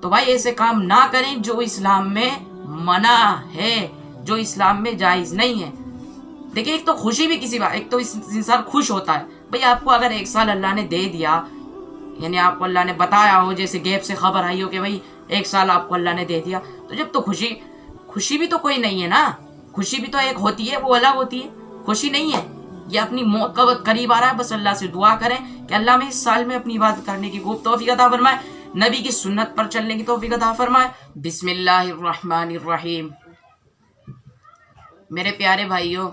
तो भाई ऐसे काम ना करें जो इस्लाम में मना है, जो इस्लाम में जायज़ नहीं है। देखिए, एक तो खुशी भी किसी बात, एक तो इंसान खुश होता है भाई, आपको अगर 1 साल अल्लाह ने दे दिया, यानी आपको अल्लाह ने बताया हो, जैसे गैब से खबर आई हो कि भाई 1 साल आपको अल्लाह ने दे दिया, तो जब तो खुशी भी तो कोई नहीं है ना। खुशी भी तो एक होती है, वो अलग होती है, खुशी नहीं है। ये अपनी मौत का वक्त करीब आ रहा है, बस अल्लाह से दुआ करें कि अल्लाह में इस साल में अपनी इबादत करने की खूब तौफीक अता फरमाए, नबी की सुन्नत पर चलने की तौफीक अता फरमाए। बिस्मिल्लाहिर्रहमानिर्रहीम। मेरे प्यारे भाइयों,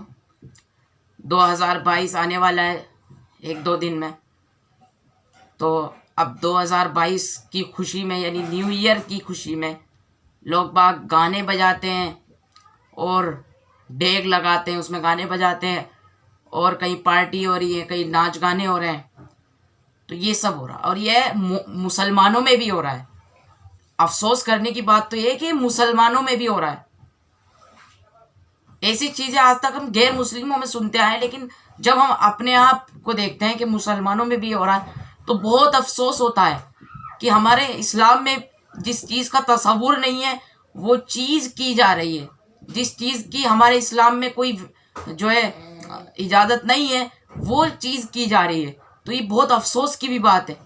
2022 आने वाला है 1-2 दिन में। तो अब 2022 की खुशी में, यानी न्यू ईयर की खुशी में, लोग बाग गाने बजाते हैं और डेग लगाते हैं, उसमें गाने बजाते हैं, और कहीं पार्टी हो रही है, कहीं नाच गाने हो रहे हैं। तो ये सब हो रहा है, और ये मुसलमानों में भी हो रहा है। अफसोस करने की बात तो ये है कि मुसलमानों में भी हो रहा है। ऐसी चीज़ें आज तक हम गैर मुस्लिमों में सुनते आए, लेकिन जब हम अपने आप को देखते हैं कि मुसलमानों में भी हो रहा है, तो बहुत अफसोस होता है कि हमारे इस्लाम में जिस चीज़ का तसव्वुर नहीं है वो चीज़ की जा रही है, जिस चीज़ की हमारे इस्लाम में कोई जो है इजाज़त नहीं है वो चीज़ की जा रही है। तो ये बहुत अफसोस की भी बात है।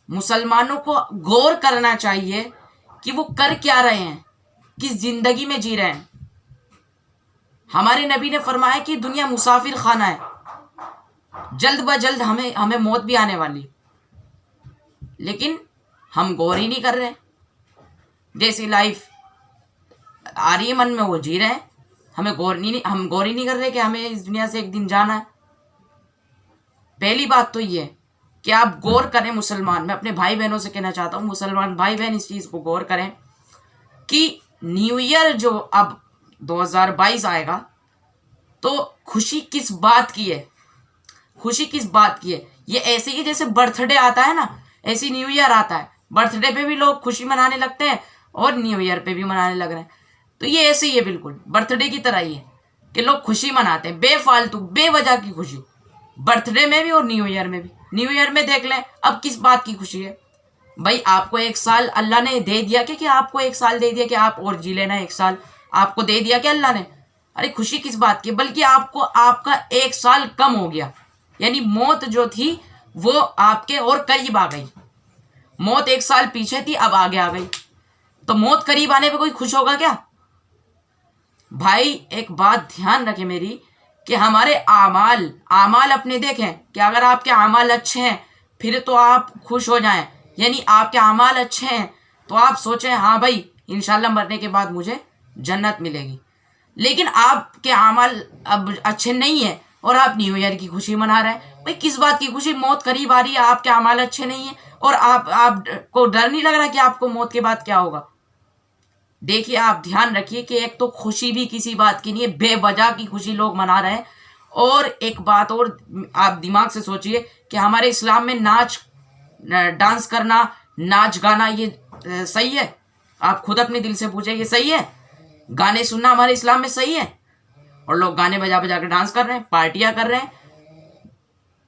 मुसलमानों को गौर करना चाहिए कि वो कर क्या रहे हैं, किस ज़िंदगी में जी रहे हैं। हमारे नबी ने फरमाया कि दुनिया मुसाफिर खाना है, जल्द ब जल्द हमें मौत भी आने वाली, लेकिन हम गौर ही नहीं कर रहे। जैसी लाइफ आ रही है मन में वो जी रहे हैं, हम गौर ही नहीं कर रहे कि हमें इस दुनिया से एक दिन जाना है। पहली बात तो ये है कि आप गौर करें। मुसलमान, मैं अपने भाई बहनों से कहना चाहता हूँ, मुसलमान भाई बहन इस चीज़ को गौर करें कि न्यू ईयर जो अब 2022 आएगा, तो खुशी किस बात की है, खुशी किस बात की है। ये ऐसे ही जैसे बर्थडे आता है ना, ऐसी न्यू ईयर आता है। बर्थडे पे भी लोग खुशी मनाने लगते हैं और न्यू ईयर पे भी मनाने लग रहे हैं। तो ये ऐसे ही है, बिल्कुल बर्थडे की तरह ही है कि लोग खुशी मनाते हैं, बेफालतू बेवजह की खुशी, बर्थडे में भी और न्यू ईयर में भी। न्यू ईयर में देख लें, अब किस बात की खुशी है भाई? आपको 1 साल अल्लाह ने दे दिया कि आपको 1 साल दे दिया कि आप और जी लेना, 1 साल आपको दे दिया कि अल्लाह ने। अरे खुशी किस बात की? बल्कि आपको आपका 1 साल कम हो गया, यानी मौत जो थी वो आपके और करीब आ गई। मौत 1 साल पीछे थी, अब आगे आ गई। तो मौत करीब आने पे कोई खुश होगा क्या? भाई एक बात ध्यान रखें मेरी, कि हमारे आमाल अपने देखें कि अगर आपके आमाल अच्छे हैं फिर तो आप खुश हो जाएं, यानी आपके आमाल अच्छे हैं तो आप सोचें हाँ भाई इंशाल्लाह मरने के बाद मुझे जन्नत मिलेगी। लेकिन आपके आमाल अब अच्छे नहीं है और आप न्यू ईयर की खुशी मना रहे हैं, भाई किस बात की खुशी? मौत करीब आ रही है, आपके आमाल अच्छे नहीं है और आपको डर नहीं लग रहा कि आपको मौत के बाद क्या होगा? देखिए, आप ध्यान रखिए कि एक तो खुशी भी किसी बात की नहीं है, बेवजह की खुशी लोग मना रहे हैं। और एक बात और आप दिमाग से सोचिए कि हमारे इस्लाम में डांस करना, नाच गाना ये सही है? आप खुद अपने दिल से पूछे, ये सही है? गाने सुनना हमारे इस्लाम में सही है? और लोग गाने बजा बजा के डांस कर रहे हैं, पार्टियां कर रहे हैं,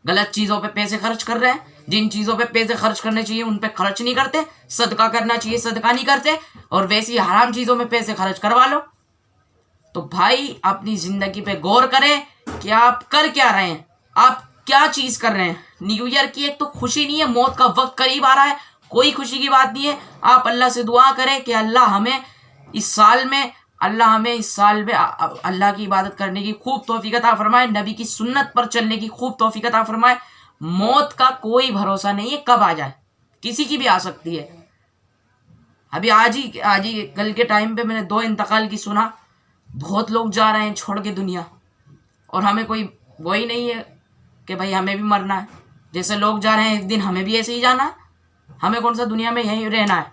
गलत चीज़ों पे पैसे खर्च कर रहे हैं। जिन चीज़ों पे पैसे खर्च करने चाहिए उन पे खर्च नहीं करते, सदका करना चाहिए सदका नहीं करते, और वैसी हराम चीज़ों में पैसे खर्च करवा लो। तो भाई अपनी ज़िंदगी पे गौर करें कि आप कर क्या रहे हैं, आप क्या चीज़ कर रहे हैं। न्यू ईयर की एक तो खुशी नहीं है, मौत का वक्त करीब आ रहा है, कोई खुशी की बात नहीं है। आप अल्लाह से दुआ करें कि अल्लाह हमें इस साल में अल्लाह की इबादत करने की खूब तौफीक अता फरमाए, नबी की सुन्नत पर चलने की खूब तौफीक अता फरमाए। मौत का कोई भरोसा नहीं है, कब आ जाए, किसी की भी आ सकती है। अभी आज ही कल के टाइम पे मैंने 2 इंतकाल की सुना। बहुत लोग जा रहे हैं छोड़ के दुनिया, और हमें कोई वही नहीं है कि भाई हमें भी मरना है। जैसे लोग जा रहे हैं एक दिन हमें भी ऐसे ही जाना है, हमें कौन सा दुनिया में यहीं रहना है?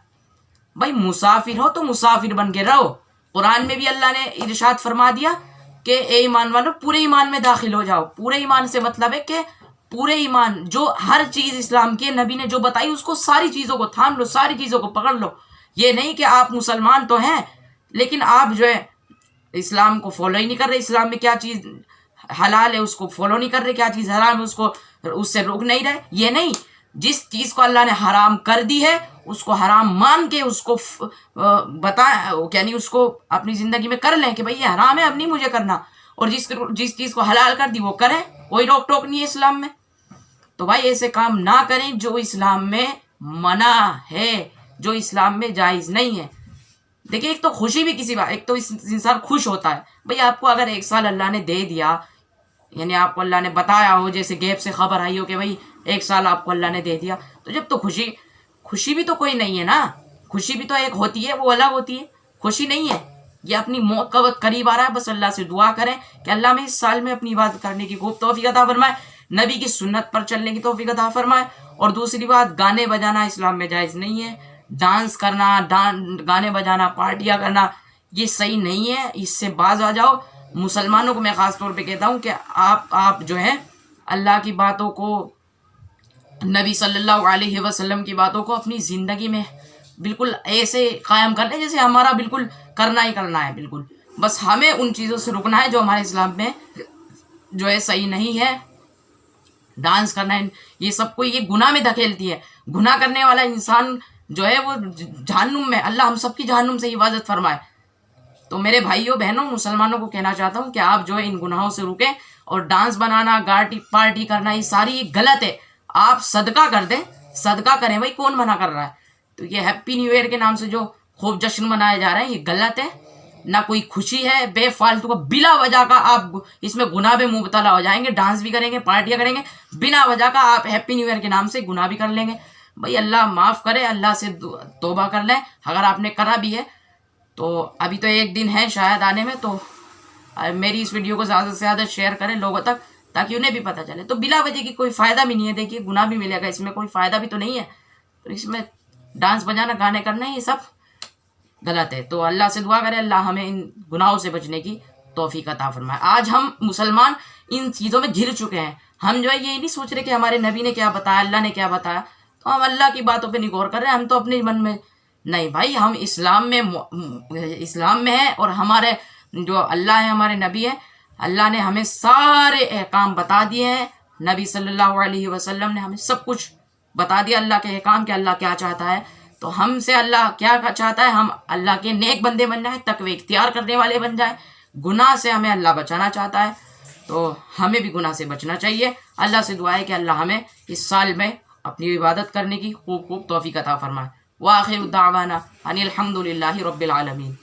भाई मुसाफिर हो तो मुसाफिर बन के रहो। कुरान में भी अल्लाह ने इरशाद फरमा दिया कि ए ईमान वालों पूरे ईमान में दाखिल हो जाओ। पूरे ईमान से मतलब है कि पूरे ईमान, जो हर चीज़ इस्लाम के नबी ने जो बताई उसको, सारी चीज़ों को थाम लो, सारी चीज़ों को पकड़ लो। ये नहीं कि आप मुसलमान तो हैं लेकिन आप जो है इस्लाम को फॉलो ही नहीं कर रहे, इस्लाम में क्या चीज़ हलाल है उसको फॉलो नहीं कर रहे, क्या चीज़ हराम है उसको उससे रोक नहीं रहे। ये नहीं, जिस चीज़ को अल्लाह ने हराम कर दी है उसको हराम मान के उसको बता, यानी उसको अपनी ज़िंदगी में कर लें कि भाई ये हराम है, अब नहीं मुझे करना, और जिस चीज़ को हलाल कर दी वो करें, कोई रोक टोक नहीं है इस्लाम में। तो भाई ऐसे काम ना करें जो इस्लाम में मना है, जो इस्लाम में जायज़ नहीं है। देखिए, एक तो खुशी भी किसी बात, एक तो इंसान खुश होता है भाई, आपको अगर 1 साल अल्लाह ने दे दिया, यानी आपको अल्लाह ने बताया हो, जैसे गैब से खबर आई हो कि भाई 1 साल आपको अल्लाह ने दे दिया, तो जब तो खुशी भी तो कोई नहीं है ना, खुशी भी तो एक होती है, वो अलग होती है, खुशी नहीं है। ये अपनी मौत का वक्त करीब आ रहा है, बस अल्लाह से दुआ करें कि अल्लाह में इस साल में अपनी इबादत करने की खूब तौफीक अता फरमाए, नबी की सुन्नत पर चलने की तौफीक अता फरमाए। और दूसरी बात, गाने बजाना इस्लाम में जायज़ नहीं है, डांस करना, गाने बजाना, पार्टियाँ करना, ये सही नहीं है, इससे बाज आ जाओ। मुसलमानों को मैं ख़ास तौर पे कहता हूँ कि आप जो है अल्लाह की बातों को, नबी सल्लल्लाहु अलैहि वसल्लम की बातों को अपनी ज़िंदगी में बिल्कुल ऐसे कायम कर लें जैसे हमारा बिल्कुल करना ही करना है। बिल्कुल बस हमें उन चीज़ों से रुकना है जो हमारे इस्लाम में जो है सही नहीं है। डांस करना, ये सब कोई ये गुनाह में धकेलती है। गुनाह करने वाला इंसान जो है वो जहन्नुम में, अल्लाह हम सबकी जहन्नुम से हिफाजत फरमाए। तो मेरे भाइयों बहनों, मुसलमानों को कहना चाहता हूँ कि आप जो है इन गुनाहों से रुकें, और डांस बनाना, पार्टी करना, ये सारी गलत है। आप सदका कर दें, सदका करें भाई, कौन मना कर रहा है। तो ये हैप्पी न्यू ईयर के नाम से जो खूब जश्न मनाए जा रहे हैं, ये गलत है, ना कोई खुशी है। बेफालतू का बिला वजह का आप इसमें गुनाह में मुबतला हो जाएंगे। डांस भी करेंगे, पार्टियां करेंगे, बिना वजह का आप हैप्पी न्यू ईयर के नाम से गुनाह भी कर लेंगे। भाई अल्लाह माफ़ करे, अल्लाह से तौबा कर लें अगर आपने करा भी है तो। अभी तो 1 दिन है शायद आने में, तो मेरी इस वीडियो को ज़्यादा से ज़्यादा शेयर करें लोगों तक, ताकि उन्हें भी पता चले। तो बिला वजह की कोई फ़ायदा भी नहीं है, देखिए गुनाह भी मिलेगा, इसमें कोई फ़ायदा भी तो नहीं है। तो इसमें डांस बजाना, गाने करना, ये सब गलत है। तो अल्लाह से दुआ करें अल्लाह हमें इन गुनाहों से बचने की तौफीक अता फरमाए। आज हम मुसलमान इन चीज़ों में घिर चुके हैं। हम जो है ये नहीं सोच रहे कि हमारे नबी ने क्या बताया, अल्लाह ने क्या बताया, तो हम अल्लाह की बातों पे नहीं गौर कर रहे हैं। हम तो अपने मन में, नहीं भाई, हम इस्लाम में है, और हमारे जो अल्लाह है, हमारे नबी है, अल्लाह ने हमें सारे अहकाम बता दिए हैं। नबी सल्लल्लाहु अलैहि वसल्लम ने हमें सब कुछ बता दिया, अल्लाह के अहकाम के, अल्लाह क्या चाहता है। तो हमसे अल्लाह क्या चाहता है, हम अल्लाह के नेक बंदे बन जाए, तकवे इख्तियार करने वाले बन जाए। गुनाह से हमें अल्लाह बचाना चाहता है, तो हमें भी गुनाह से बचना चाहिए। अल्लाह से दुआ है कि अल्लाह हमें इस साल में अपनी इबादत करने की खूब खूब तौफीक अता फरमाए। व आखिर दावाना अनिल हम्दुलिल्लाहि रब्बिल आलमीन।